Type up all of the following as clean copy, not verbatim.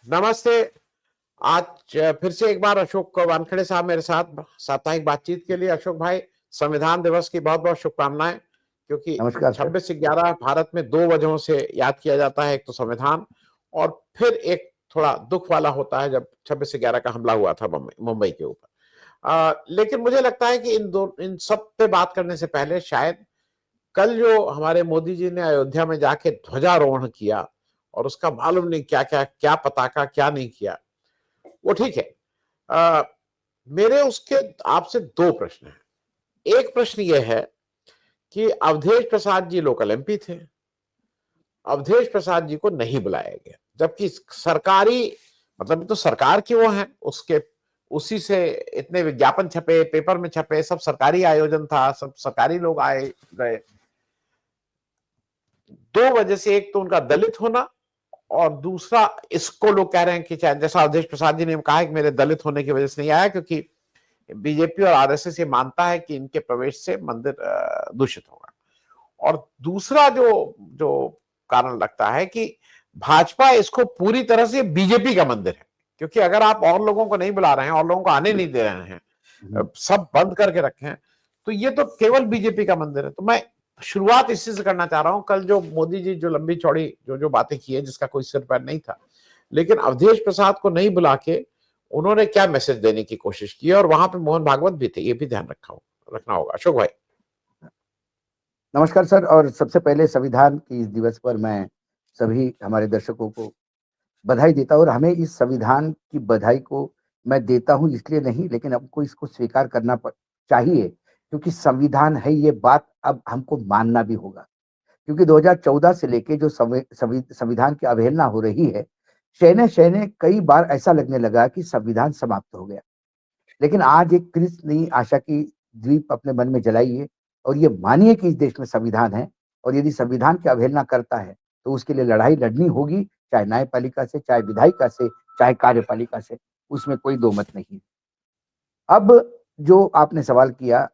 नमस्ते। आज फिर से एक बार अशोक वानखेड़े साहब मेरे साथ साप्ताहिक बातचीत के लिए। अशोक भाई, संविधान दिवस की बहुत बहुत शुभकामनाएं, क्योंकि नमस्कार सर। 26/11 भारत में दो वजहों से याद किया जाता है। एक तो संविधान, और फिर एक थोड़ा दुख वाला होता है जब 26/11 का हमला हुआ था मुंबई के ऊपर। लेकिन मुझे लगता है कि इन सब पे बात करने से पहले शायद कल जो हमारे मोदी जी ने अयोध्या में जाके ध्वजारोहण किया, और उसका मालूम नहीं क्या क्या क्या पताका क्या नहीं किया, वो ठीक है। अ, मेरे उसके आपसे दो प्रश्न हैं। एक प्रश्न ये है कि अवधेश प्रसाद जी लोकल एमपी थे, अवधेश प्रसाद जी को नहीं बुलाया गया, जबकि सरकारी, मतलब तो सरकार की वो है, उसके उसी से इतने विज्ञापन छपे, पेपर में छपे, सब सरकारी आयोजन था, सब सरकारी लोग आए गए। दो वजह से, एक तो उनका दलित होना, और दूसरा इसको लोग कह रहे हैं कि चाहे जैसा अवधेश प्रसाद जी ने कहा है कि मेरे दलित होने की वजह से नहीं आया, क्योंकि बीजेपी और आरएसएस ये मानता है कि इनके प्रवेश से मंदिर दूषित होगा। और दूसरा जो जो कारण लगता है कि भाजपा इसको पूरी तरह से बीजेपी का मंदिर है, क्योंकि अगर आप और लोगों को नहीं बुला रहे हैं और लोगों को आने नहीं दे रहे हैं, सब बंद करके रखे हैं, तो ये तो केवल बीजेपी का मंदिर है। तो मैं शुरुआत इसी से करना चाह रहा हूं। कल जो मोदी जी जो लंबी चौड़ी जो जो बातें की है, जिसका कोई सिर पैर नहीं था, लेकिन अवधेश प्रसाद को नहीं बुला के उन्होंने क्या मैसेज देने की कोशिश की, और वहां पे मोहन भागवत भी थे, ये भी ध्यान रखना होगा। अशोक भाई। नमस्कार सर। और सबसे पहले संविधान की इस दिवस पर मैं सभी हमारे दर्शकों को बधाई देता हूँ। और हमें इस संविधान की बधाई को मैं देता हूँ इसलिए नहीं, लेकिन हमको इसको स्वीकार करना चाहिए, क्योंकि संविधान है ये बात अब हमको मानना भी होगा। क्योंकि 2014 से लेके जो संविधान की अवहेलना हो रही है, शहने शहने कई बार ऐसा लगने लगा कि संविधान समाप्त हो गया। लेकिन आज एक कृष्ण नई आशा की द्वीप अपने मन में जलाइए और ये मानिए कि इस देश में संविधान है, और यदि संविधान की अवहेलना करता है तो उसके लिए लड़ाई लड़नी होगी, चाहे न्यायपालिका से, चाहे विधायिका से, चाहे कार्यपालिका से। उसमें कोई दो मत नहीं है। अब जो आपने सवाल किया,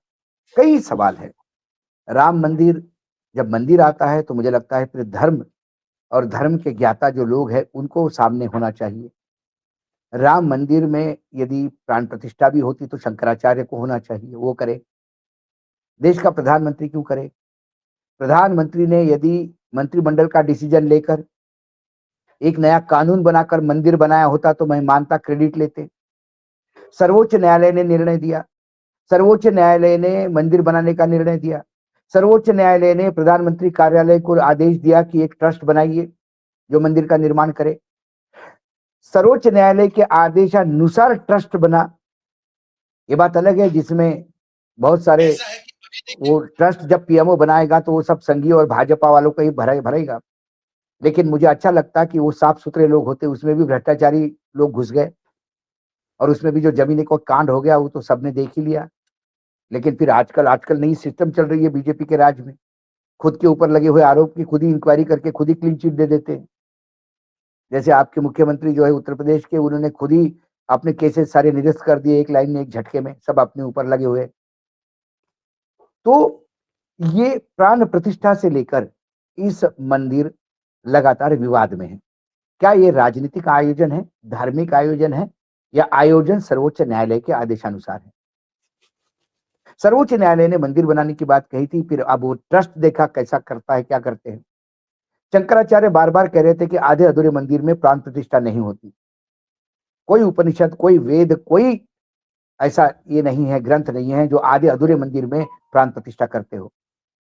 कई सवाल है। राम मंदिर, जब मंदिर आता है तो मुझे लगता है फिर धर्म और धर्म के ज्ञाता जो लोग हैं उनको सामने होना चाहिए। राम मंदिर में यदि प्राण प्रतिष्ठा भी होती तो शंकराचार्य को होना चाहिए, वो करे। देश का प्रधानमंत्री क्यों करे? प्रधानमंत्री ने यदि मंत्रिमंडल का डिसीजन लेकर एक नया कानून बनाकर मंदिर बनाया होता तो मैं मानता, क्रेडिट लेते। सर्वोच्च न्यायालय ने निर्णय दिया, सर्वोच्च न्यायालय ने मंदिर बनाने का निर्णय दिया। सर्वोच्च न्यायालय ने प्रधानमंत्री कार्यालय को आदेश दिया कि एक ट्रस्ट बनाइए जो मंदिर का निर्माण करे। सर्वोच्च न्यायालय के आदेशानुसार ट्रस्ट बना। ये बात अलग है जिसमें बहुत सारे, वो ट्रस्ट जब पीएमओ बनाएगा तो वो सब संघीय और भाजपा वालों को ही भरेगा। लेकिन मुझे अच्छा लगता कि वो साफ सुथरे लोग होते, उसमें भी भ्रष्टाचारी लोग घुस गए, और उसमें भी जो जमीन को कांड हो गया वो तो सबने देख ही लिया। लेकिन फिर आजकल आजकल नई सिस्टम चल रही है बीजेपी के राज में, खुद के ऊपर लगे हुए आरोप की खुद ही इंक्वायरी करके खुद ही क्लीन चिट दे देते हैं। जैसे आपके मुख्यमंत्री जो है उत्तर प्रदेश के, उन्होंने खुद ही अपने केसेस सारे निरस्त कर दिए, एक लाइन में, एक झटके में, सब अपने ऊपर लगे हुए। तो ये प्राण प्रतिष्ठा से लेकर इस मंदिर लगातार विवाद में है। क्या ये राजनीतिक आयोजन है, धार्मिक आयोजन है, या आयोजन सर्वोच्च न्यायालय के आदेशानुसार है? सर्वोच्च न्यायालय ने मंदिर बनाने की बात कही थी, फिर अब वो ट्रस्ट देखा कैसा करता है, क्या करते हैं। शंकराचार्य बार बार कह रहे थे कि आधे अधूरे मंदिर में प्राण प्रतिष्ठा नहीं होती। कोई उपनिषद, कोई वेद, कोई ऐसा ये नहीं है, ग्रंथ नहीं है जो आधे अधूरे मंदिर में प्राण प्रतिष्ठा करते हो।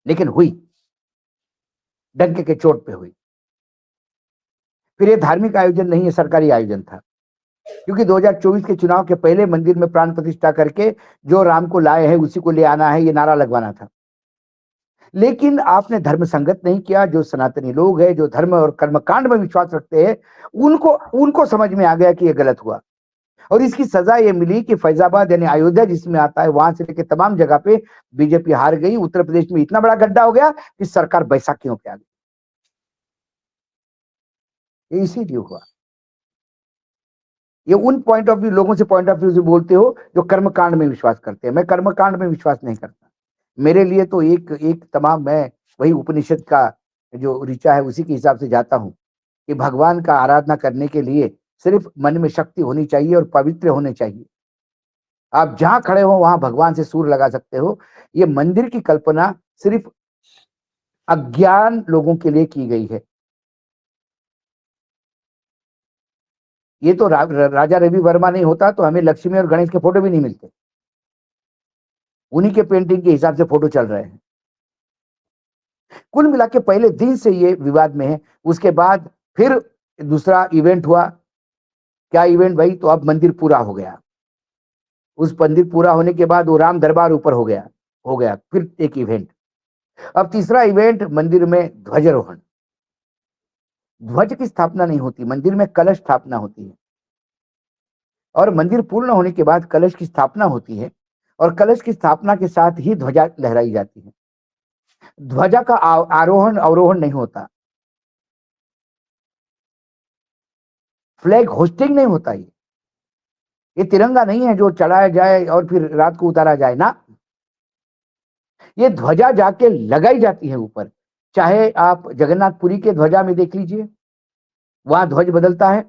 लेकिन हुई, डंके के चोट पे हुई। फिर ये धार्मिक आयोजन नहीं है, सरकारी आयोजन था। क्योंकि 2024 के चुनाव के पहले मंदिर में प्राण प्रतिष्ठा करके जो राम को लाए हैं उसी को ले आना है, ये नारा लगवाना था। लेकिन आपने धर्म संगत नहीं किया। जो सनातनी लोग हैं, जो धर्म और कर्मकांड में विश्वास रखते हैं, उनको उनको समझ में आ गया कि ये गलत हुआ, और इसकी सजा ये मिली कि फैजाबाद यानी अयोध्या जिसमें आता है, वहां से लेकर तमाम जगह पे बीजेपी हार गई। उत्तर प्रदेश में इतना बड़ा गड्ढा हो गया कि सरकार बैसाखियों पे आ गई। ये इसीलिए हुआ। ये उन पॉइंट ऑफ व्यू, लोगों से पॉइंट ऑफ व्यू से बोलते हो जो कर्मकांड में विश्वास करते हैं। मैं कर्मकांड में विश्वास नहीं करता। मेरे लिए तो एक एक तमाम, मैं वही उपनिषद का जो ऋचा है उसी के हिसाब से जाता हूं कि भगवान का आराधना करने के लिए सिर्फ मन में शक्ति होनी चाहिए और पवित्र होने चाहिए। आप जहां खड़े हो वहां भगवान से सूर लगा सकते हो। ये मंदिर की कल्पना सिर्फ अज्ञान लोगों के लिए की गई है। ये तो राजा रवि वर्मा नहीं होता तो हमें लक्ष्मी और गणेश के फोटो भी नहीं मिलते। उन्हीं के पेंटिंग के हिसाब से फोटो चल रहे हैं। कुल मिला के पहले दिन से ये विवाद में है। उसके बाद फिर दूसरा इवेंट हुआ। क्या इवेंट भाई? तो अब मंदिर पूरा हो गया। उस मंदिर पूरा होने के बाद वो राम दरबार ऊपर हो गया फिर एक इवेंट। अब तीसरा इवेंट, मंदिर में ध्वजारोहण। ध्वज की स्थापना नहीं होती, मंदिर में कलश स्थापना होती है। और मंदिर पूर्ण होने के बाद कलश की स्थापना होती है और कलश की स्थापना के साथ ही ध्वजा लहराई जाती है। ध्वजा का आरोहण अवरोहण नहीं होता। फ्लैग होस्टिंग नहीं होता। ये तिरंगा नहीं है जो चढ़ाया जाए और फिर रात को उतारा जाए ना। ये ध्वजा जाके लगाई जाती है ऊपर। चाहे आप जगन्नाथपुरी के ध्वजा में देख लीजिए, वहां ध्वज बदलता है।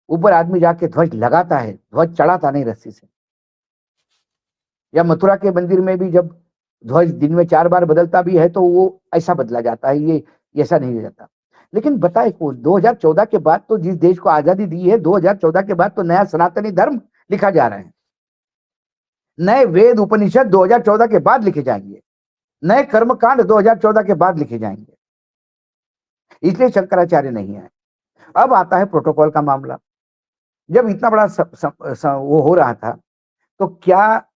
ऊपर आदमी जाके ध्वज लगाता है, ध्वज चढ़ाता नहीं रस्सी से। या मथुरा के मंदिर में भी जब ध्वज दिन में 4 बार बदलता भी है तो वो ऐसा बदला जाता है, ये ऐसा नहीं हो जाता। लेकिन बताए कौन? 2014 के बाद तो, जिस देश को आजादी दी है, 2014 के बाद तो नया सनातनी धर्म लिखा जा रहा है। नए वेद उपनिषद 2014 के बाद लिखे जाएंगे। नए कर्मकांड 2014 के बाद लिखे जाएंगे। इसलिए शंकराचार्य नहीं है। अब आता है प्रोटोकॉल का मामला। जब इतना बड़ा वो हो रहा था तो क्या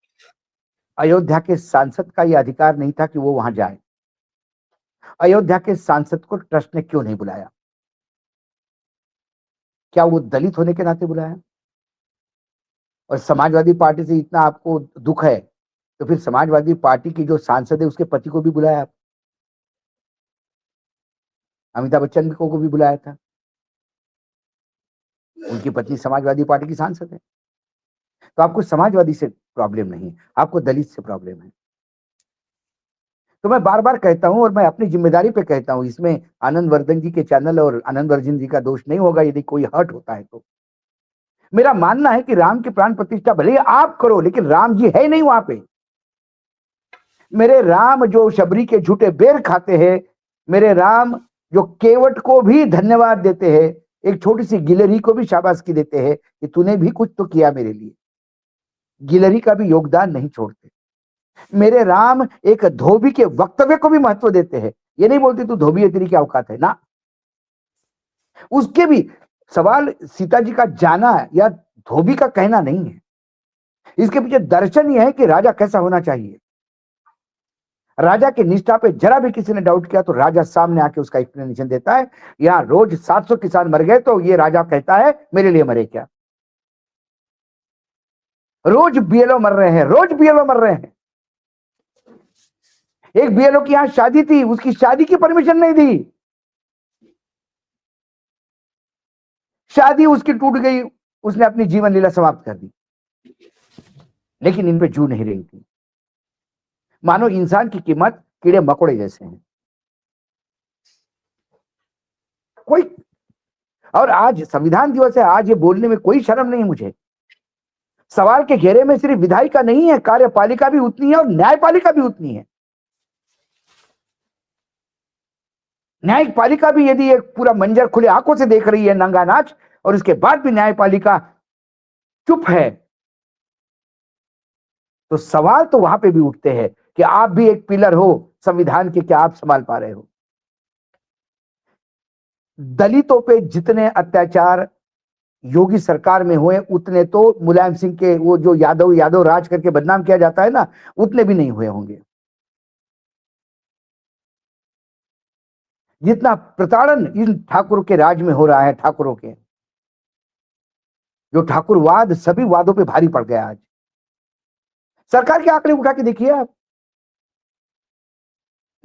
अयोध्या के सांसद का यह अधिकार नहीं था कि वो वहां जाए? अयोध्या के सांसद को ट्रस्ट ने क्यों नहीं बुलाया? क्या वो दलित होने के नाते बुलाया? और समाजवादी पार्टी से इतना आपको दुख है तो फिर समाजवादी पार्टी की जो सांसद है उसके पति को भी बुलाया आप। अमिताभ बच्चन को भी बुलाया था। उनकी पत्नी समाजवादी पार्टी की सांसद है। तो आपको समाजवादी से प्रॉब्लम नहीं, आपको दलित से प्रॉब्लम है। तो मैं बार बार कहता हूं और मैं अपनी जिम्मेदारी पे कहता हूं, इसमें आनंद वर्धन जी के चैनल और आनंद वर्धन जी का दोष नहीं होगा यदि कोई हर्ट होता है तो। मेरा मानना है कि राम की प्राण प्रतिष्ठा भले आप करो, लेकिन राम जी है नहीं वहां पे। मेरे राम जो शबरी के झूठे बेर खाते हैं, मेरे राम जो केवट को भी धन्यवाद देते हैं, एक छोटी सी गिलहरी को भी शाबाशी देते हैं कि तूने भी कुछ तो किया मेरे लिए। गिलहरी का भी योगदान नहीं छोड़ते। मेरे राम एक धोबी के वक्तव्य को भी महत्व देते हैं। ये नहीं बोलते तू धोबी है, तेरी क्या औकात है ना। उसके भी सवाल सीता जी का जाना या धोबी का कहना नहीं है। इसके पीछे दर्शन यह है कि राजा कैसा होना चाहिए। राजा की निष्ठा पे जरा भी किसी ने डाउट किया तो राजा सामने आके उसका एक्सप्लेनेशन देता है। यहां रोज 700 किसान मर गए तो ये राजा कहता है मेरे लिए मरे क्या। रोज बीएलओ मर रहे हैं, रोज बीएलओ मर रहे हैं। एक बीएलओ की यहां शादी थी, उसकी शादी की परमिशन नहीं दी। शादी उसकी टूट गई, उसने अपनी जीवन लीला समाप्त कर दी। लेकिन इन पे जू नहीं रही थी। मानो इंसान की कीमत कीड़े मकोड़े जैसे हैं। कोई, और आज संविधान दिवस है, आज ये बोलने में कोई शर्म नहीं मुझे। सवाल के घेरे में सिर्फ विधायिका नहीं है, कार्यपालिका भी उतनी है और न्यायपालिका भी उतनी है। न्यायपालिका भी यदि एक पूरा मंजर खुले आंखों से देख रही है, नंगा नाच, और उसके बाद भी न्यायपालिका चुप है, तो सवाल तो वहां पे भी उठते हैं कि आप भी एक पिलर हो संविधान के, क्या आप संभाल पा रहे हो? दलितों पे जितने अत्याचार योगी सरकार में हुए उतने तो मुलायम सिंह के, वो जो यादव यादव राज करके बदनाम किया जाता है ना, उतने भी नहीं हुए होंगे। जितना प्रताड़न इन ठाकुर के राज में हो रहा है, ठाकुरों के जो ठाकुरवाद सभी वादों पे भारी पड़ गया आज। सरकार के आंकड़े उठा के देखिए आप,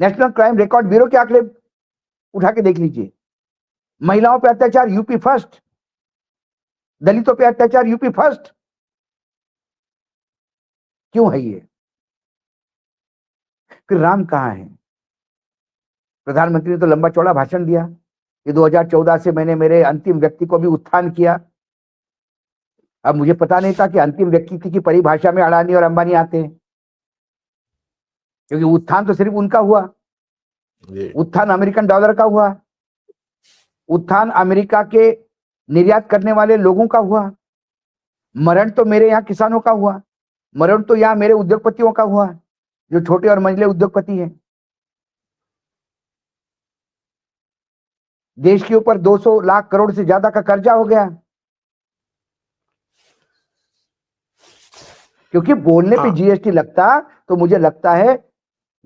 नेशनल क्राइम रिकॉर्ड ब्यूरो के आंकड़े उठा के देख लीजिए। महिलाओं पे अत्याचार यूपी फर्स्ट, दलितों पे अत्याचार यूपी फर्स्ट। क्यों है ये? फिर राम कहां है? प्रधानमंत्री ने तो लंबा चौड़ा भाषण दिया, कि 2014 से मैंने मेरे अंतिम व्यक्ति को भी उत्थान किया। अब मुझे पता नहीं था कि अंतिम व्यक्ति की परिभाषा में अडानी और अंबानी आते हैं, क्योंकि उत्थान तो सिर्फ उनका हुआ, उत्थान अमेरिकन डॉलर का हुआ, उत्थान अमेरिका के निर्यात करने वाले लोगों का हुआ, मरण तो मेरे यहाँ किसानों का हुआ, मरण तो यहाँ मेरे उद्योगपतियों का हुआ, जो छोटे और मंझले उद्योगपति हैं। देश के ऊपर 200 लाख करोड़ से ज्यादा का कर्जा हो गया, क्योंकि बोलने पे जीएसटी लगता तो मुझे लगता है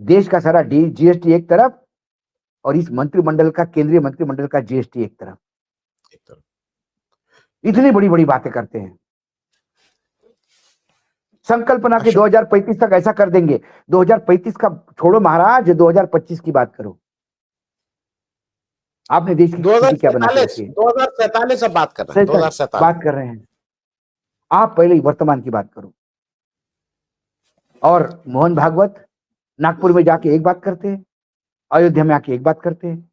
देश का सारा जीएसटी एक तरफ और इस मंत्रिमंडल का, केंद्रीय मंत्रिमंडल का जीएसटी एक तरफ। इतनी बड़ी बड़ी बातें करते हैं, संकल्पना के 2035 तक ऐसा कर देंगे। 2035 का छोड़ो महाराज, 2025 की बात करो। आपने देश की स्थिति क्या बना के रखी है? 2047 अब बात कर रहे हैं, 2047 बात कर रहे हैं। आप पहले वर्तमान की बात करो। और मोहन भागवत नागपुर में जाके एक बात करते हैं, अयोध्या में आके एक बात करते हैं,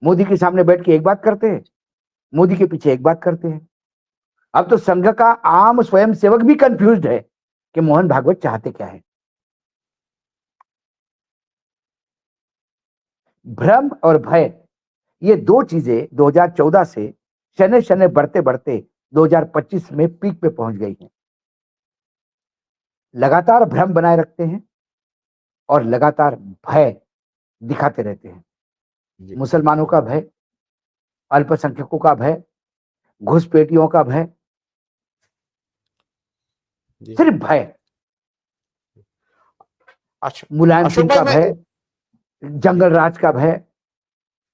मोदी के सामने बैठ के एक बात करते हैं, मोदी के पीछे एक बात करते हैं। अब तो संघ का आम स्वयंसेवक भी कंफ्यूज्ड है कि मोहन भागवत चाहते क्या है। भ्रम और भय, ये दो चीजें 2014 से शने शने बढ़ते बढ़ते 2025 में पीक पे पहुंच गई हैं। लगातार भ्रम बनाए रखते हैं और लगातार भय दिखाते रहते हैं। मुसलमानों का भय, अल्पसंख्यकों का भय, घुसपैठियों का भय, सिर्फ भय। मुलायम सिंह का भय, जंगल राज का भय,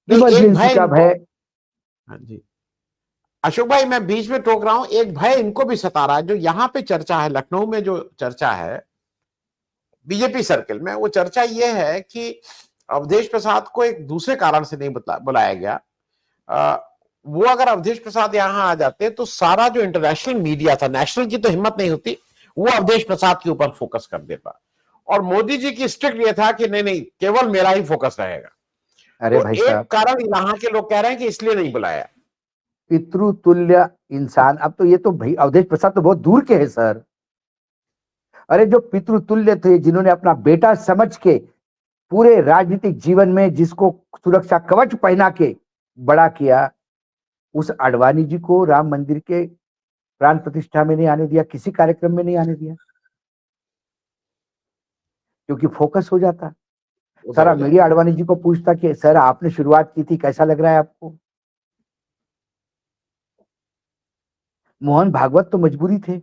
इमरजेंसी का भय। जी अशोक भाई, मैं बीच में टोक रहा हूं, एक भय इनको भी सता रहा है। जो यहां पे चर्चा है, लखनऊ में जो चर्चा है बीजेपी सर्कल में, वो चर्चा ये है कि अवधेश प्रसाद को एक दूसरे कारण से नहीं बुलाया गया। वो अगर अवधेश प्रसाद यहां आ जाते तो सारा जो इंटरनेशनल मीडिया था, नेशनल की तो हिम्मत नहीं होती, वो अवधेश प्रसाद के ऊपर फोकस कर देता। और मोदी जी की स्ट्रिक्ट ये था कि नहीं नहीं, केवल मेरा ही फोकस रहेगा। अरे तो भाई एक साहब, कारण यहाँ के लोग कह रहे हैं कि इसलिए नहीं बुलाया। पितृतुल्य इंसान। अब तो ये तो भाई अवधेश प्रसाद तो बहुत दूर के हैं सर। अरे जो पितृतुल्य थे, जिन्होंने अपना बेटा समझ के पूरे राजनीतिक जीवन में जिसको सुरक्षा कवच पहना के बड़ा किया, उस आडवाणी जी को राम मंदिर के प्राण प्रतिष्ठा में नहीं आने दिया, किसी कार्यक्रम में नहीं आने दिया, क्योंकि फोकस हो जाता। सारा मीडिया आडवाणी जी को पूछता कि सर आपने शुरुआत की थी, कैसा लग रहा है आपको? मोहन भागवत तो मजबूरी थे,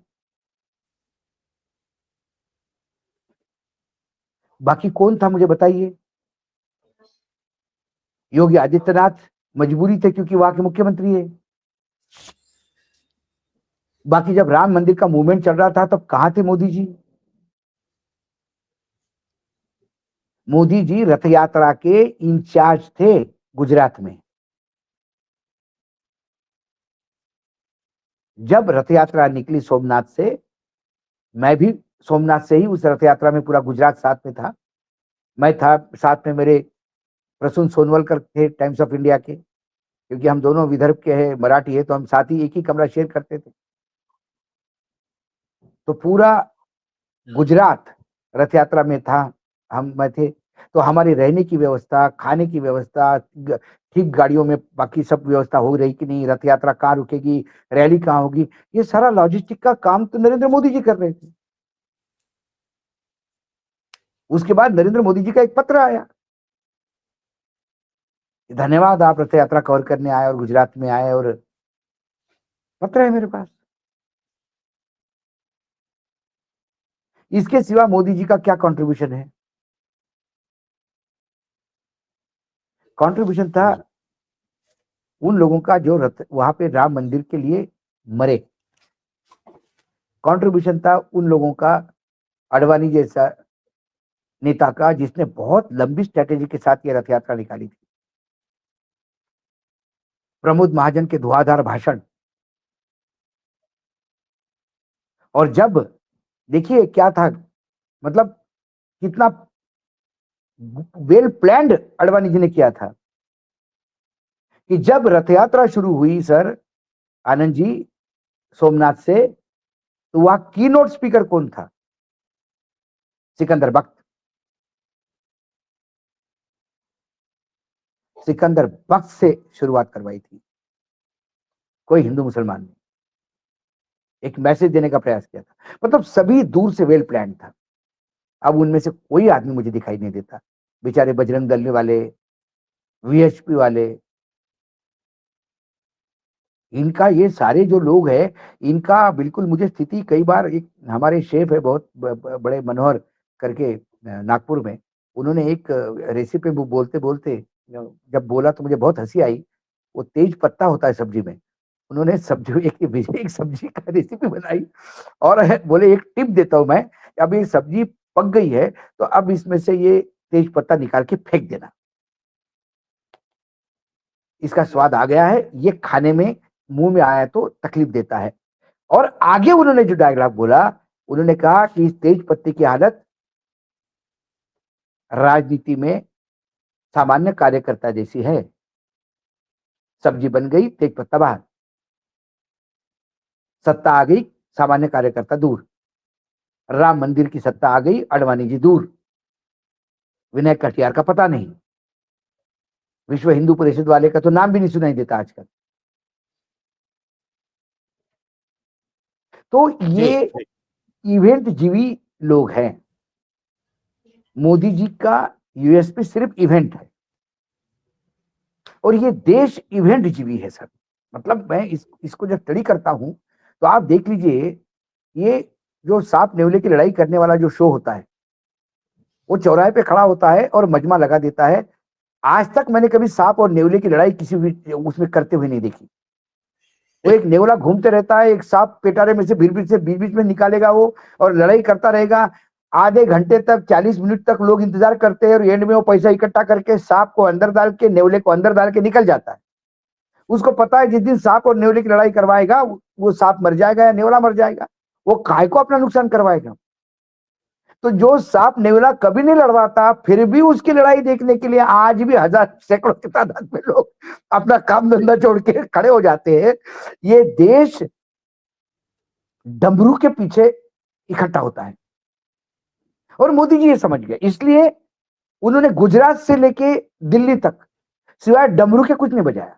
बाकी कौन था मुझे बताइए? योगी आदित्यनाथ मजबूरी थे क्योंकि वहां के मुख्यमंत्री है। बाकी जब राम मंदिर का मूवमेंट चल रहा था तब कहां थे मोदी जी? मोदी जी रथ यात्रा के इंचार्ज थे गुजरात में। जब रथ यात्रा निकली सोमनाथ से, मैं भी सोमनाथ से ही उस रथ यात्रा में पूरा गुजरात साथ में था। मैं था, साथ में मेरे प्रसून सोनवलकर थे टाइम्स ऑफ इंडिया के, क्योंकि हम दोनों विदर्भ के हैं, मराठी है, तो हम साथ ही एक ही कमरा शेयर करते थे। तो पूरा गुजरात रथ यात्रा में था, मैं थे। तो हमारी रहने की व्यवस्था, खाने की व्यवस्था, ठीक गाड़ियों में बाकी सब व्यवस्था हो रही कि नहीं, रथ यात्रा कहाँ रुकेगी, रैली कहाँ होगी, ये सारा लॉजिस्टिक का काम तो नरेंद्र मोदी जी कर रहे थे। उसके बाद नरेंद्र मोदी जी का एक पत्र आया, धन्यवाद आप रथ यात्रा कवर करने आए और गुजरात में आए, और पत्र है मेरे पास। इसके सिवा मोदी जी का क्या कंट्रीब्यूशन है? कंट्रीब्यूशन था उन लोगों का जो वहां पे राम मंदिर के लिए मरे। कंट्रीब्यूशन था उन लोगों का, अडवाणी जैसा नेता का, जिसने बहुत लंबी स्ट्रेटेजी के साथ ये रथ यात्रा निकाली थी। प्रमोद महाजन के धुआंधार भाषण, और जब देखिए क्या था, मतलब कितना वेल प्लान्ड अडवाणी जी ने किया था कि जब रथ यात्रा शुरू हुई सर आनंद जी सोमनाथ से, तो वहां की नोट स्पीकर कौन था? सिकंदर बख्त। सिकंदर बख्त से शुरुआत करवाई थी, कोई हिंदू मुसलमान नहीं। एक मैसेज देने का प्रयास किया था, मतलब सभी दूर से वेल प्लान था। अब उनमें से कोई आदमी मुझे दिखाई नहीं देता, बेचारे बजरंग दल वाले, वीएचपी वाले, इनका ये सारे जो लोग हैं, इनका बिल्कुल मुझे स्थिति कई बार, एक हमारे शेफ है बहुत बड़े मनोहर करके नागपुर में, उन्होंने एक रेसिपी बोलते बोलते जब बोला तो मुझे बहुत हंसी आई। वो तेज पत्ता होता है सब्जी में, उन्होंने सब्जी एक सब्जी का रेसिपी बनाई और बोले एक टिप देता हूं मैं, अब ये सब्जी पक गई है तो अब इसमें से ये तेज पत्ता निकाल के फेंक देना, इसका स्वाद आ गया है, ये खाने में मुंह में आया तो तकलीफ देता है। और आगे उन्होंने जो डायलॉग बोला, उन्होंने कहा कि इस तेज पत्ते की हालत राजनीति में सामान्य कार्यकर्ता जैसी है, सब्जी बन गई तेज पत्ता बाहर, सत्ता आ गई सामान्य कार्यकर्ता दूर, राम मंदिर की सत्ता आ गई अडवाणी जी दूर, विनय कटियार का पता नहीं, विश्व हिंदू परिषद वाले का तो नाम भी नहीं सुनाई देता आजकल। तो ये इवेंट जीवी लोग हैं। मोदी जी का यूएसपी सिर्फ इवेंट है और ये देश इवेंट जीवी है सर। मतलब मैं इसको जब स्टडी करता हूं तो आप देख लीजिए, ये जो सांप नेवले की लड़ाई करने वाला जो शो होता है, वो चौराहे पे खड़ा होता है और मजमा लगा देता है। आज तक मैंने कभी सांप और नेवले की लड़ाई किसी भी उसमें करते हुए नहीं देखी। वो एक नेवला घूमते रहता है, एक सांप पेटारे में से बीच बीच में निकालेगा वो और लड़ाई करता रहेगा। आधे घंटे तक 40 मिनट तक लोग इंतजार करते हैं और एंड में वो पैसा इकट्ठा करके सांप को अंदर डाल के नेवले को अंदर डाल के निकल जाता है। उसको पता है जिस दिन सांप और नेवले की लड़ाई करवाएगा वो सांप मर जाएगा या नेवला मर जाएगा, वो काय को अपना नुकसान करवाएगा। तो जो सांप नेवला कभी नहीं लड़वाता, फिर भी उसकी लड़ाई देखने के लिए आज भी हजार सैकड़ों की तादाद में लोग अपना काम धंधा छोड़ के खड़े हो जाते हैं। ये देश डमरू के पीछे इकट्ठा होता है और मोदी जी ये समझ गए, इसलिए उन्होंने गुजरात से लेके दिल्ली तक सिवाय डमरू के कुछ नहीं बजाया।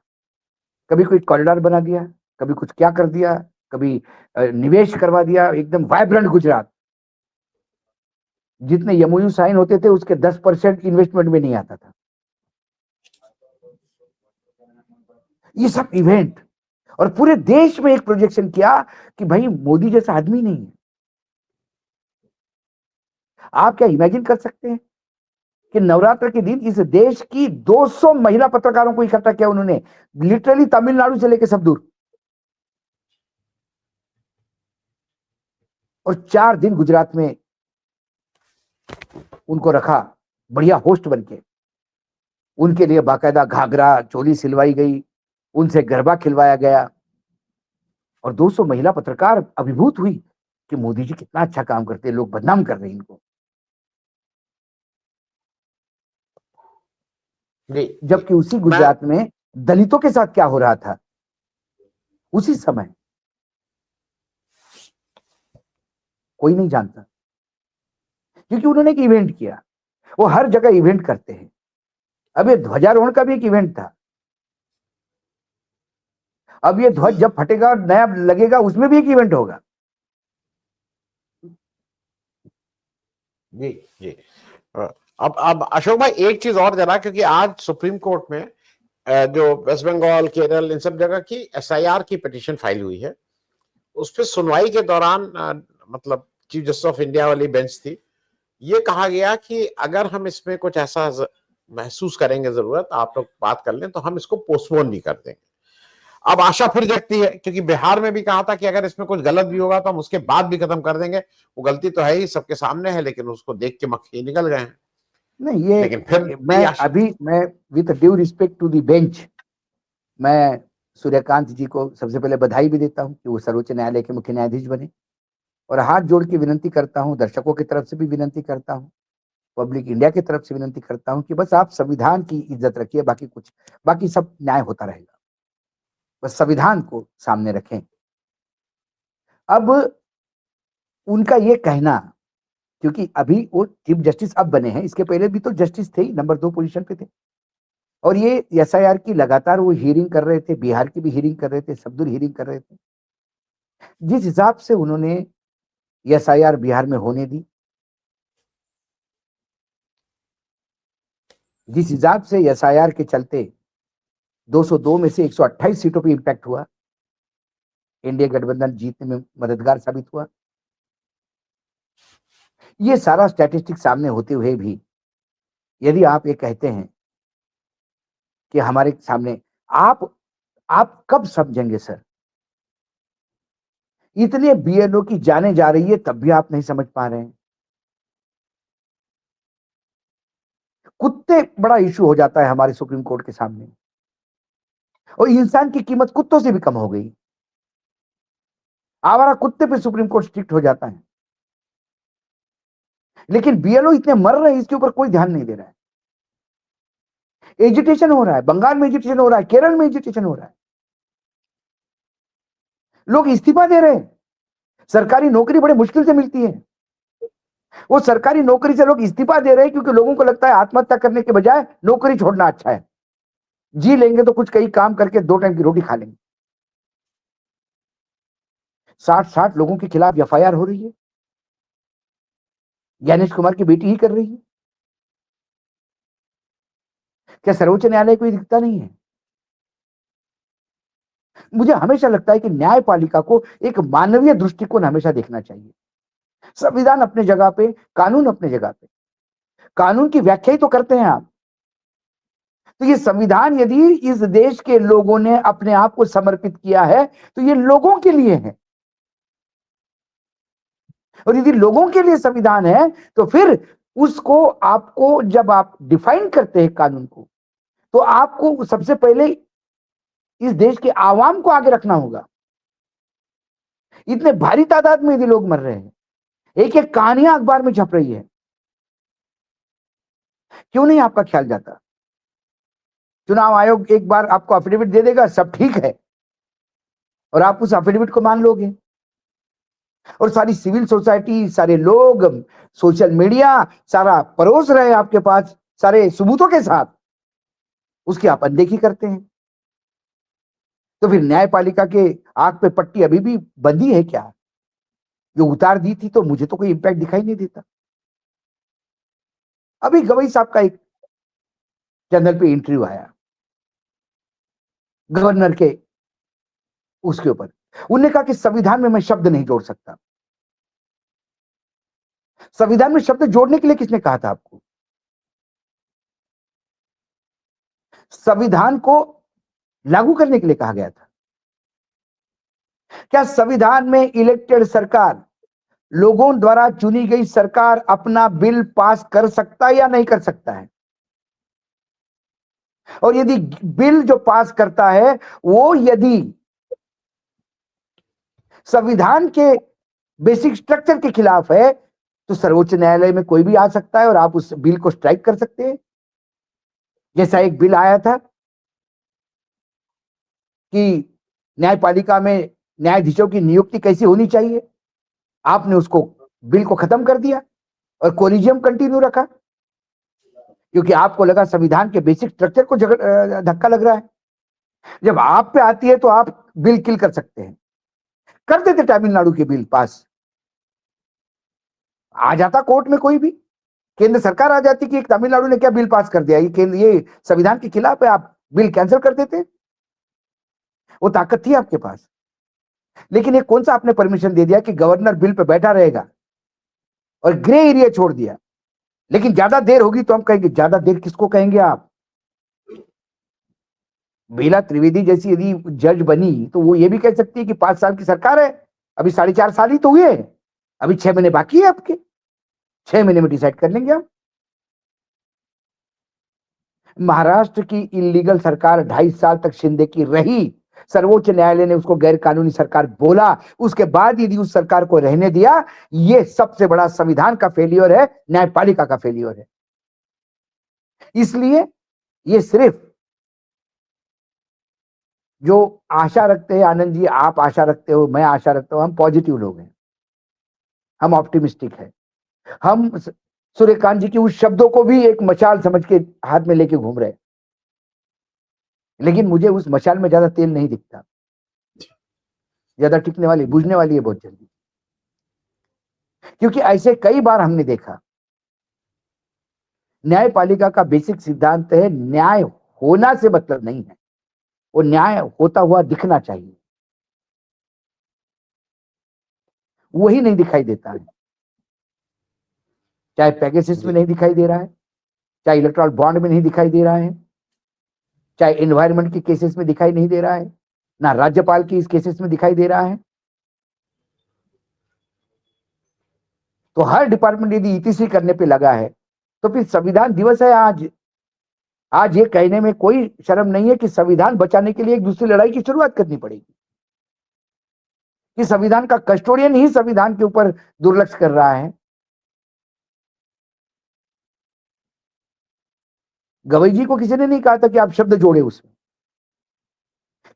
कभी कोई कॉरिडोर बना दिया, कभी कुछ क्या कर दिया, कभी निवेश करवा दिया, एकदम वाइब्रेंट गुजरात। जितने एमओयू साइन होते थे उसके 10% इन्वेस्टमेंट में नहीं आता था। ये सब इवेंट, और पूरे देश में एक प्रोजेक्शन किया कि भाई मोदी जैसा आदमी नहीं है। आप क्या इमेजिन कर सकते हैं कि नवरात्र के दिन इस देश की 200 महिला पत्रकारों को इकट्ठा किया उन्होंने, लिटरली तमिलनाडु से लेकर सब दूर, और 4 दिन गुजरात में उनको रखा बढ़िया होस्ट बनके। उनके लिए बाकायदा घाघरा चोली सिलवाई गई, उनसे गरबा खिलवाया गया और 200 महिला पत्रकार अभिभूत हुई कि मोदी जी कितना अच्छा काम करते हैं, लोग बदनाम कर रहे हैं इनको। जबकि उसी गुजरात में दलितों के साथ क्या हो रहा था उसी समय कोई नहीं जानता, क्योंकि उन्होंने एक इवेंट किया। वो हर जगह इवेंट करते हैं। अब ये ध्वजारोहण का भी एक इवेंट था। अब ये ध्वज जब फटेगा और नया लगेगा उसमें भी एक इवेंट होगा। जी जी। अब अशोक भाई एक चीज और जरा, क्योंकि आज सुप्रीम कोर्ट में जो वेस्ट बंगाल, केरल, इन सब जगह की एसआईआर की पिटीशन फाइल हुई है, उस पर सुनवाई के दौरान मतलब चीफ जस्टिस ऑफ इंडिया वाली बेंच थी, ये कहा गया कि अगर हम इसमें कुछ ऐसा महसूस करेंगे जरूरत, आप लोग बात कर लें, तो हम इसको पोस्टपोन भी कर देंगे। अब आशा फिर जगती है, क्योंकि बिहार में भी कहा था कि अगर इसमें कुछ गलत भी होगा तो हम उसके बाद भी खत्म कर देंगे। वो गलती तो है ही, सबके सामने है, लेकिन उसको देख के मक्खी निकल गए हैं। नहीं, ये लेकिन फिर मैं with due respect to the bench, मैं सूर्यकांत जी को सबसे पहले बधाई भी देता हूं कि वो सर्वोच्च न्यायालय के मुख्य न्यायाधीश बने, और हाथ जोड़ के विनती करता हूं, दर्शकों की तरफ से भी विनती करता हूं, पब्लिक इंडिया की तरफ से विनती करता हूं कि बस आप संविधान की इज्जत रखिए, बाकी सब न्याय होता रहेगा। बस संविधान को सामने रखें। अब उनका ये कहना, क्योंकि अभी वो चीफ जस्टिस अब बने हैं, इसके पहले भी तो जस्टिस थे ही, नंबर 2 पोजीशन पे थे। और ये एसआईआर की लगातार वो हियरिंग कर रहे थे, बिहार की भी हियरिंग कर रहे थे, सबदूर हियरिंग कर रहे थे। जिस हिसाब से उन्होंने एसआईआर बिहार में होने दी, जिस हिसाब से एसआईआर के चलते 202 में से 128 सीटों पे इम्पैक्ट हुआ, एनडीए गठबंधन जीतने में मददगार साबित हुआ। ये सारा स्टैटिस्टिक्स सामने होते हुए भी यदि आप ये कहते हैं कि हमारे सामने, आप कब समझेंगे सर? इतने बीएलओ की जाने जा रही है तब भी आप नहीं समझ पा रहे हैं। कुत्ते बड़ा इश्यू हो जाता है हमारे सुप्रीम कोर्ट के सामने, और इंसान की कीमत कुत्तों से भी कम हो गई। आवारा कुत्ते पे सुप्रीम कोर्ट स्ट्रिक्ट हो जाता है, लेकिन बीएलओ इतने मर रहे हैं, इसके ऊपर कोई ध्यान नहीं दे रहा है। एजिटेशन हो रहा है, बंगाल में एजिटेशन हो रहा है, केरल में एजिटेशन हो रहा है, लोग इस्तीफा दे रहे हैं। सरकारी नौकरी बड़े मुश्किल से मिलती है, वो सरकारी नौकरी से लोग इस्तीफा दे रहे हैं क्योंकि लोगों को लगता है आत्महत्या करने के बजाय नौकरी छोड़ना अच्छा है। जी लेंगे तो कुछ कई काम करके 2 टाइम की रोटी खा लेंगे। 60 लोगों के खिलाफ एफआईआर हो रही है, ज्ञानेश कुमार की बेटी ही कर रही है। क्या सर्वोच्च न्यायालय को ये दिखता नहीं है? मुझे हमेशा लगता है कि न्यायपालिका को एक मानवीय दृष्टिकोण हमेशा देखना चाहिए। संविधान अपने जगह पे, कानून अपने जगह पे, कानून की व्याख्या ही तो करते हैं आप। तो ये संविधान यदि इस देश के लोगों ने अपने आप को समर्पित किया है तो ये लोगों के लिए है, और यदि लोगों के लिए संविधान है तो फिर उसको आपको, जब आप डिफाइन करते हैं कानून को, तो आपको सबसे पहले इस देश के आवाम को आगे रखना होगा। इतने भारी तादाद में यदि लोग मर रहे हैं, एक एक कहानियां अखबार में छप रही है, क्यों नहीं आपका ख्याल जाता? चुनाव आयोग एक बार आपको एफिडेविट दे देगा, सब ठीक है, और आप उस एफिडेविट को मान लोगे, और सारी सिविल सोसाइटी, सारे लोग, सोशल मीडिया सारा परोस रहे हैं आपके पास सारे सबूतों के साथ, उसकी आप अनदेखी करते हैं। तो फिर न्यायपालिका के आंख पे पट्टी अभी भी बंधी है क्या? जो उतार दी थी तो मुझे तो कोई इंपैक्ट दिखाई नहीं देता। अभी गवई साहब का एक चैनल पे इंटरव्यू आया गवर्नर के, उसके ऊपर उन्होंने कहा कि संविधान में मैं शब्द नहीं जोड़ सकता। संविधान में शब्द जोड़ने के लिए किसने कहा था आपको? संविधान को लागू करने के लिए कहा गया था। क्या संविधान में इलेक्टेड सरकार, लोगों द्वारा चुनी गई सरकार अपना बिल पास कर सकता है या नहीं कर सकता है? और यदि बिल जो पास करता है वो यदि संविधान के बेसिक स्ट्रक्चर के खिलाफ है तो सर्वोच्च न्यायालय में कोई भी आ सकता है और आप उस बिल को स्ट्राइक कर सकते हैं। जैसा एक बिल आया था कि न्यायपालिका में न्यायाधीशों की नियुक्ति कैसी होनी चाहिए, आपने उसको बिल को खत्म कर दिया और कोलिजियम कंटिन्यू रखा, क्योंकि आपको लगा संविधान के बेसिक स्ट्रक्चर को धक्का लग रहा है। जब आप पे आती है तो आप बिल किल कर सकते हैं। कर देते तमिलनाडु के बिल पास, आ जाता कोर्ट में कोई भी, केंद्र सरकार आ जाती कि तमिलनाडु ने क्या बिल पास कर दिया, ये संविधान के खिलाफ है, आप बिल कैंसिल कर देते। वो ताकत थी आपके पास। लेकिन ये कौन सा आपने परमिशन दे दिया कि गवर्नर बिल पे बैठा रहेगा और ग्रे एरिया छोड़ दिया। लेकिन ज्यादा देर होगी तो हम कहेंगे, ज्यादा देर किसको कहेंगे आप? बेला त्रिवेदी जैसी यदि जज बनी तो वो ये भी कह सकती है कि 5 साल की सरकार है, अभी 4.5 साल ही तो हुए, अभी 6 महीने बाकी है आपके, 6 महीने में डिसाइड कर लेंगे हम। महाराष्ट्र की इलीगल सरकार 2.5 साल तक शिंदे की रही सर्वोच्च न्यायालय ने उसको गैर कानूनी सरकार बोला, उसके बाद यदि उस सरकार को रहने दिया, ये सबसे बड़ा संविधान का फेलियर है, न्यायपालिका का फेलियर है। इसलिए ये सिर्फ जो आशा रखते हैं, आनंद जी आप आशा रखते हो, मैं आशा रखता हूं, हम पॉजिटिव लोग हैं, हम ऑप्टिमिस्टिक हैं, हम सूर्यकांत जी की उस शब्दों को भी एक मशाल समझ के हाथ में लेके घूम रहे हैं, लेकिन मुझे उस मशाल में ज्यादा तेल नहीं दिखता, ज्यादा टिकने वाली, बुझने वाली है बहुत जल्दी। क्योंकि ऐसे कई बार हमने देखा, न्यायपालिका का बेसिक सिद्धांत है न्याय होना से मतलब नहीं है, वो न्याय होता हुआ दिखना चाहिए, वही नहीं दिखाई देता है। चाहे पेगासस में नहीं दिखाई दे रहा है, चाहे इलेक्ट्रल बॉन्ड में नहीं दिखाई दे रहा है, चाहे एनवायरमेंट के केसेस में दिखाई नहीं दे रहा है, ना राज्यपाल की इस केसेस में दिखाई दे रहा है। तो हर डिपार्टमेंट यदि ईटीसी करने पे लगा है, तो फिर संविधान दिवस है आज। आज ये कहने में कोई शर्म नहीं है कि संविधान बचाने के लिए एक दूसरी लड़ाई की शुरुआत करनी पड़ेगी, कि संविधान का कस्टोडियन ही संविधान के ऊपर दुर्लक्ष्य कर रहा है। गवई जी को किसी ने नहीं कहा था कि आप शब्द जोड़े उसमें,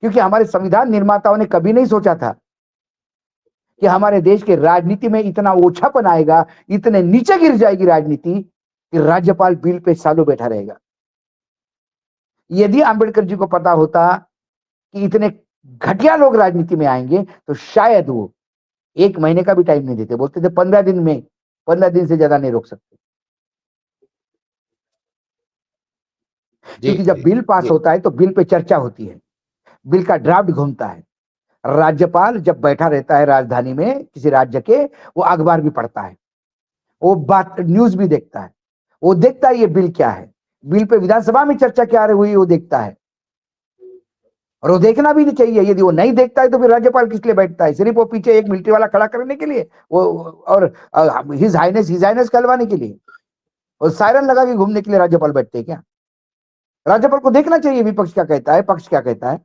क्योंकि हमारे संविधान निर्माताओं ने कभी नहीं सोचा था कि हमारे देश के राजनीति में इतना ओछापन आएगा, इतने नीचे गिर जाएगी राजनीति कि राज्यपाल बिल पे सालों बैठा रहेगा। यदि अंबेडकर जी को पता होता कि इतने घटिया लोग राजनीति में आएंगे, तो शायद वो 1 महीने का भी टाइम नहीं देते, बोलते थे 15 दिन में, 15 दिन से ज्यादा नहीं रोक सकते। क्योंकि जब बिल पास होता है तो बिल पे चर्चा होती है, बिल का ड्राफ्ट घूमता है, राज्यपाल जब बैठा रहता है राजधानी में किसी राज्य के, वो अखबार भी पढ़ता है, वो बात न्यूज भी देखता है, वो देखता है ये बिल क्या है, बिल पे विधानसभा में चर्चा क्या हुई वो देखता है, और वो देखना भी नहीं चाहिए। यदि वो नहीं देखता है तो फिर राज्यपाल किस लिए बैठता है? सिर्फ वो पीछे एक मिलिट्री वाला खड़ा करने के लिए, वो और हिज हाइनेस कहलवाने के लिए, और सायरन लगा के घूमने के लिए राज्यपाल बैठते हैं क्या? राज्यपाल को देखना चाहिए विपक्ष क्या कहता है, पक्ष क्या कहता है,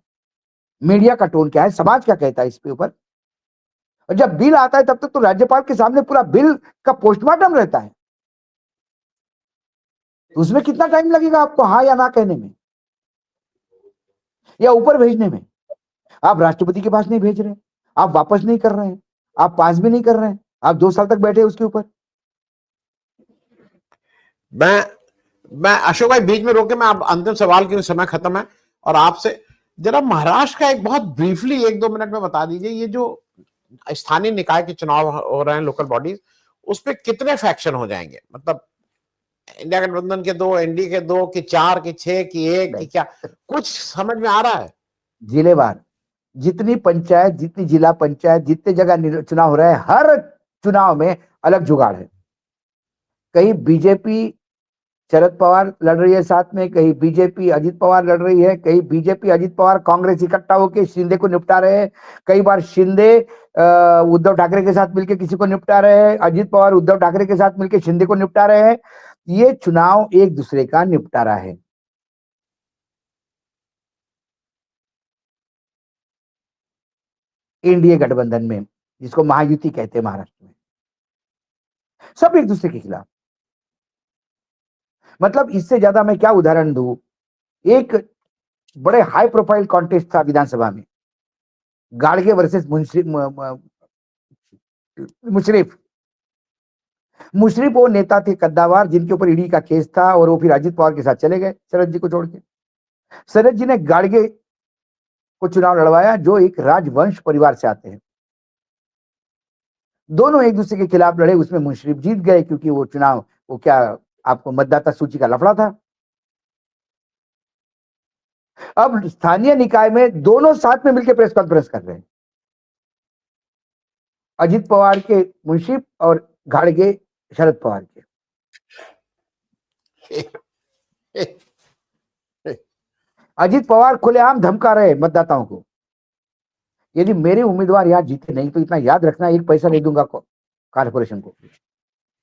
मीडिया का टोन क्या है, समाज क्या कहता है इसके ऊपर। और जब बिल आता है तब तक तो राज्यपाल के सामने पूरा बिल का पोस्टमार्टम रहता है, तो उसमें कितना टाइम लगेगा आपको हाँ या ना कहने में, या ऊपर भेजने में? आप राष्ट्रपति के पास नहीं भेज रहे, आप वापस नहीं कर रहे हैं, आप पास भी नहीं कर रहे हैं, आप 2 साल तक बैठे उसके ऊपर। मैं अशोक भाई बीच में रोके, मैं आप अंतिम सवाल के समय खत्म है, और आपसे जरा महाराष्ट्र का एक बहुत ब्रीफली 1-2 मिनट में बता दीजिए, ये जो स्थानीय निकाय के चुनाव हो रहे हैं, लोकल बॉडीज, उस पर कितने फैक्शन हो जाएंगे? मतलब इंडिया गठबंधन के 2, एनडीए के 2, कि 4, कि 6, कि 1, कि क्या, कुछ समझ में आ रहा है? जिलेवार जितनी पंचायत, जितनी जिला पंचायत, जितने जगह चुनाव हो रहा है, हर चुनाव में अलग जुगाड़ है। कहीं बीजेपी शरद पवार लड़ रही है साथ में, कहीं बीजेपी अजित पवार लड़ रही है, कहीं बीजेपी अजित पवार कांग्रेस इकट्ठा होकर शिंदे को निपटा रहे हैं, कई बार शिंदे उद्धव ठाकरे के साथ मिलकर किसी को निपटा रहे हैं, अजित पवार उद्धव ठाकरे के साथ मिलकर शिंदे को निपटा रहे हैं। ये चुनाव एक दूसरे का निपटारा है। एनडीए गठबंधन में, जिसको महायुति कहते हैं महाराष्ट्र में, सब एक दूसरे के खिलाफ। मतलब इससे ज्यादा मैं क्या उदाहरण दूं? एक बड़े हाई प्रोफाइल कॉन्टेस्ट था विधानसभा में, गाड़गे वर्सेस मुशरीफ। मुशरीफ वो नेता थे कद्दावार, जिनके ऊपर ईडी का केस था, और वो फिर अजित पवार के साथ चले गए शरद जी को छोड़ के। शरद जी ने गाड़गे को चुनाव लड़वाया, जो एक राजवंश परिवार से आते हैं। दोनों एक दूसरे के खिलाफ लड़े, उसमें मुशरीफ जीत गए, क्योंकि वो चुनाव, वो क्या आपको मतदाता सूची का लफड़ा था। अब स्थानीय निकाय में दोनों साथ में मिलकर प्रेस कॉन्फ्रेंस कर रहे हैं, अजित पवार के मुशरीफ और गाड़गे शरद पवार के। अजित पवार खुलेआम धमका रहे मतदाताओं को, यदि मेरे उम्मीदवार यहां जीते नहीं तो इतना याद रखना, 1 पैसा नहीं दूंगा कॉर्पोरेशन को।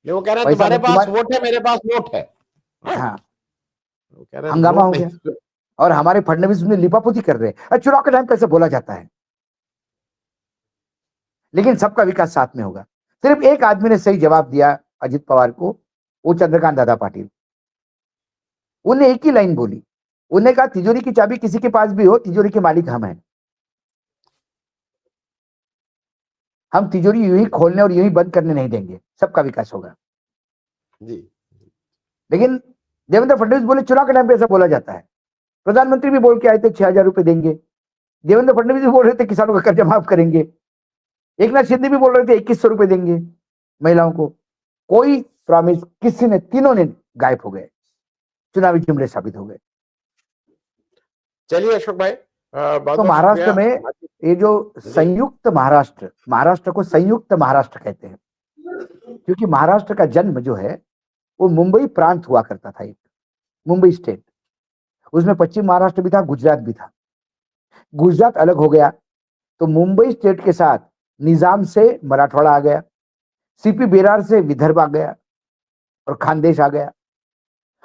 वो कह रहे हैं तुम्हारे पास वोट है, मेरे पास वोट है। हाँ, वो कह रहे हैं हंगामा वोट हो नहीं। गया। और हमारे फडणवीस उसमें लिपापोती कर रहे हैं। चुनाव के टाइम पे ऐसे बोला जाता है, लेकिन सबका विकास साथ में होगा। सिर्फ एक आदमी ने सही जवाब दिया अजित पवार को, वो चंद्रकांत दादा पाटिल। उन्हें एक ही लाइन बोली, उन्होंने कहा तिजोरी की चाबी किसी के पास भी हो, तिजोरी के मालिक हम हैं। हम तिजोरी यूं ही खोलने और यूं ही बंद करने नहीं देंगे, सबका विकास होगा। जी। लेकिन देवेंद्र फडणवीस बोले, चुनाव के टाइम पे ऐसा बोला जाता है। प्रधानमंत्री भी बोल के आए थे 6,000 रुपए देंगे। देवेंद्र फडणवीस भी बोल रहे थे किसानों का कर्जा माफ करेंगे। एक नाथ शिंदे भी बोल रहे थे 2,100 रुपए देंगे महिलाओं को। कोई प्रॉमिस किसी ने, तीनों ने गायब हो गए, चुनावी जुमले साबित हो गए। चलिए अशोक भाई, बहुत तो बहुत महाराष्ट्र शुक्रिया। में ये जो संयुक्त महाराष्ट्र, महाराष्ट्र को संयुक्त महाराष्ट्र कहते हैं, क्योंकि महाराष्ट्र का जन्म जो है वो मुंबई प्रांत हुआ करता था, एक मुंबई स्टेट। उसमें पश्चिम महाराष्ट्र भी था, गुजरात भी था। गुजरात अलग हो गया तो मुंबई स्टेट के साथ निजाम से मराठवाड़ा आ गया, सीपी बेरार से विदर्भ आ गया और खानदेश आ गया,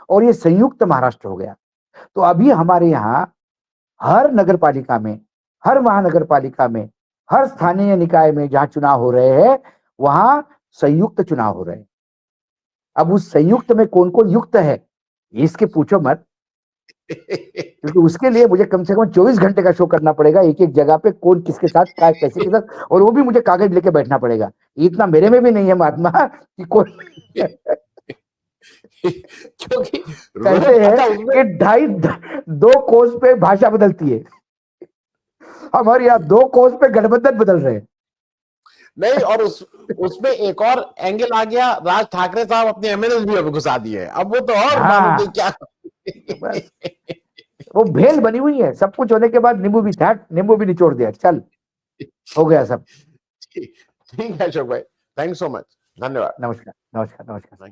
और ये संयुक्त महाराष्ट्र हो गया। तो अभी हमारे यहाँ हर नगर पालिका में, हर महानगर पालिका में, हर स्थानीय निकाय में जहां चुनाव हो रहे हैं, वहां संयुक्त चुनाव हो रहे हैं। अब उस संयुक्त में कौन कौन युक्त है इसके पूछो मत, क्योंकि उसके लिए मुझे कम से कम 24 घंटे का शो करना पड़ेगा, एक एक जगह पे कौन किसके साथ क्या कैसे के साथ, और वो भी मुझे कागज लेके बैठना पड़ेगा। इतना मेरे में भी नहीं है महात्मा कि कौन क्योंकि कहते रोहन हैं अच्छा उसमें कि 2 कोस पे भाषा बदलती है, हमारे यहाँ 2 कोस पे गठबंधन बदल रहे हैं। नहीं, और उसमें एक और एंगल आ गया, राज ठाकरे साहब अपने एमएनएस भी अब घुसा दिए, अब वो तो और मालूम नहीं हाँ, क्या। बस वो भेल बनी हुई है, सब कुछ होने के बाद नींबू भी था, नींबू भी निचोड़ दिया, चल हो गया सब। ठीक है अशोक भाई, थैंक सो मच, धन्यवाद। नमस्कार, नमस्कार, नमस्कार।